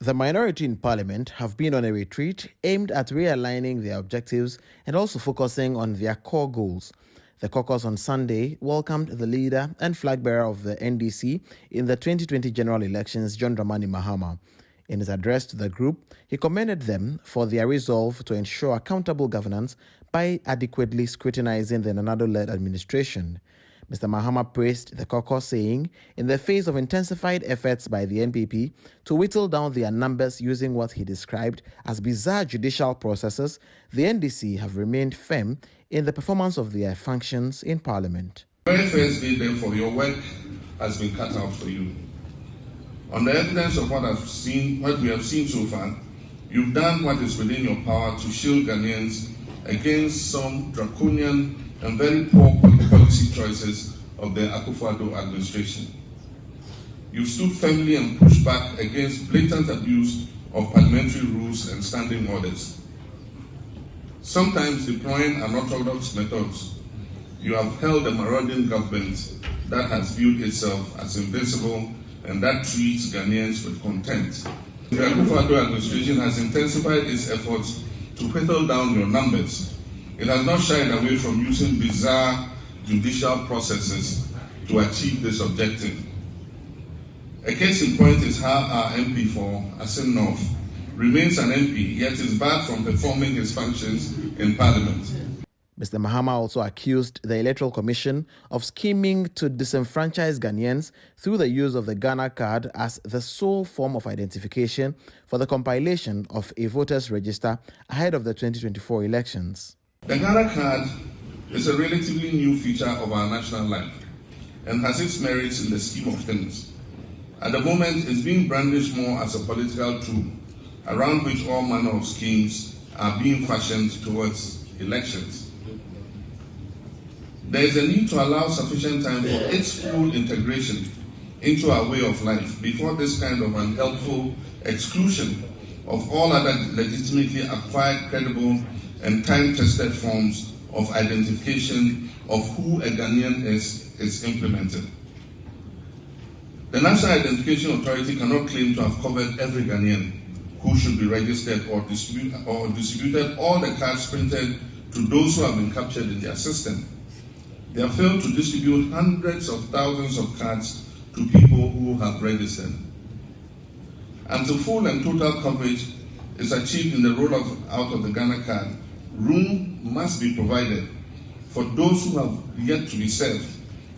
The minority in parliament have been on a retreat aimed at realigning their objectives and also focusing on their core goals. The caucus on Sunday welcomed the leader and flag bearer of the NDC in the 2020 general elections, John Dramani Mahama. In his address to the group, he commended them for their resolve to ensure accountable governance by adequately scrutinizing the Nana-led administration. Mr. Mahama praised the caucus, saying, in the face of intensified efforts by the NPP to whittle down their numbers using what he described as bizarre judicial processes, the NDC have remained firm in the performance of their functions in Parliament. The very first day, therefore, your work has been cut out for you. On the evidence of what we have seen so far, you've done what is within your power to shield Ghanaians against some draconian and very poor policy choices of the Akufo-Addo administration. You stood firmly and pushed back against blatant abuse of parliamentary rules and standing orders. Sometimes deploying unorthodox methods, you have held a marauding government that has viewed itself as invincible and that treats Ghanaians with contempt. The Akufo-Addo administration has intensified its efforts to whittle down your numbers. It has not shied away from using bizarre judicial processes to achieve this objective. A case in point is how our MP for Asin North remains an MP, yet is barred from performing his functions in Parliament. Mr. Mahama also accused the Electoral Commission of scheming to disenfranchise Ghanaians through the use of the Ghana card as the sole form of identification for the compilation of a voters' register ahead of the 2024 elections. The Ghana card is a relatively new feature of our national life and has its merits in the scheme of things. At the moment, it's being brandished more as a political tool around which all manner of schemes are being fashioned towards elections. There is a need to allow sufficient time for its full integration into our way of life before this kind of unhelpful exclusion of all other legitimately acquired, credible, and time-tested forms of identification of who a Ghanaian is implemented. The National Identification Authority cannot claim to have covered every Ghanaian who should be registered or distributed all the cards printed to those who have been captured in their system. They have failed to distribute hundreds of thousands of cards to people who have registered. Until full and total coverage is achieved in the rollout of the Ghana card, room must be provided for those who have yet to be served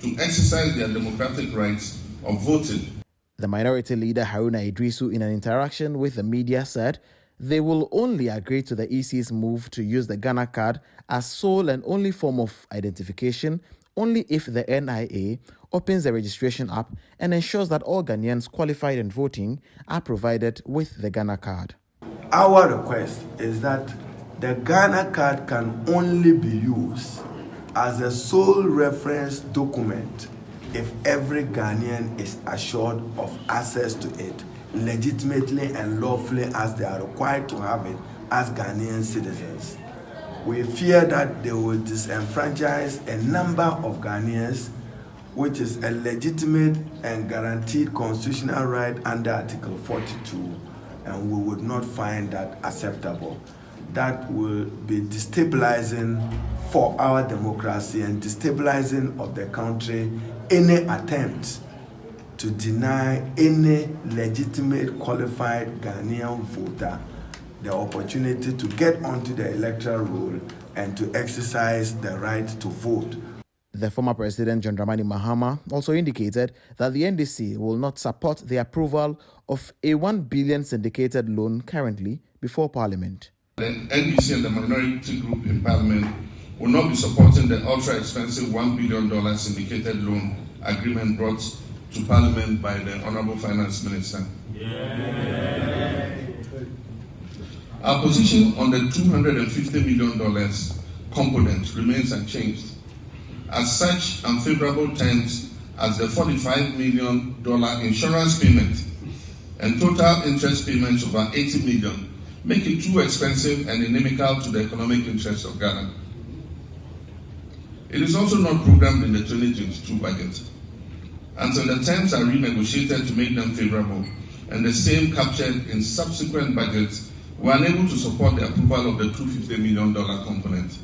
to exercise their democratic rights of voting. The minority leader Haruna Idrisu, in an interaction with the media, said they will only agree to the EC's move to use the Ghana card as sole and only form of identification only if the NIA opens the registration app and ensures that all Ghanaians qualified in voting are provided with the Ghana card. Our request is that the Ghana card can only be used as a sole reference document if every Ghanaian is assured of access to it legitimately and lawfully as they are required to have it as Ghanaian citizens. We fear that they will disenfranchise a number of Ghanaians, which is a legitimate and guaranteed constitutional right under Article 42, and we would not find that acceptable. That will be destabilizing for our democracy and destabilizing of the country. Any attempt to deny any legitimate qualified Ghanaian voter the opportunity to get onto the electoral roll and to exercise the right to vote. The former President John Dramani Mahama also indicated that the NDC will not support the approval of a 1 billion syndicated loan currently before Parliament. The NDC and the minority group in Parliament will not be supporting the ultra-expensive $1 billion syndicated loan agreement brought to Parliament by the Honourable Finance Minister. Yeah. Our position on the $250 million component remains unchanged. As such, unfavorable terms as the $45 million insurance payment and total interest payments over $80 million make it too expensive and inimical to the economic interests of Ghana. It is also not programmed in the 2022 budget. Until the terms are renegotiated to make them favorable and the same captured in subsequent budgets, were unable to support the approval of the $250 million component.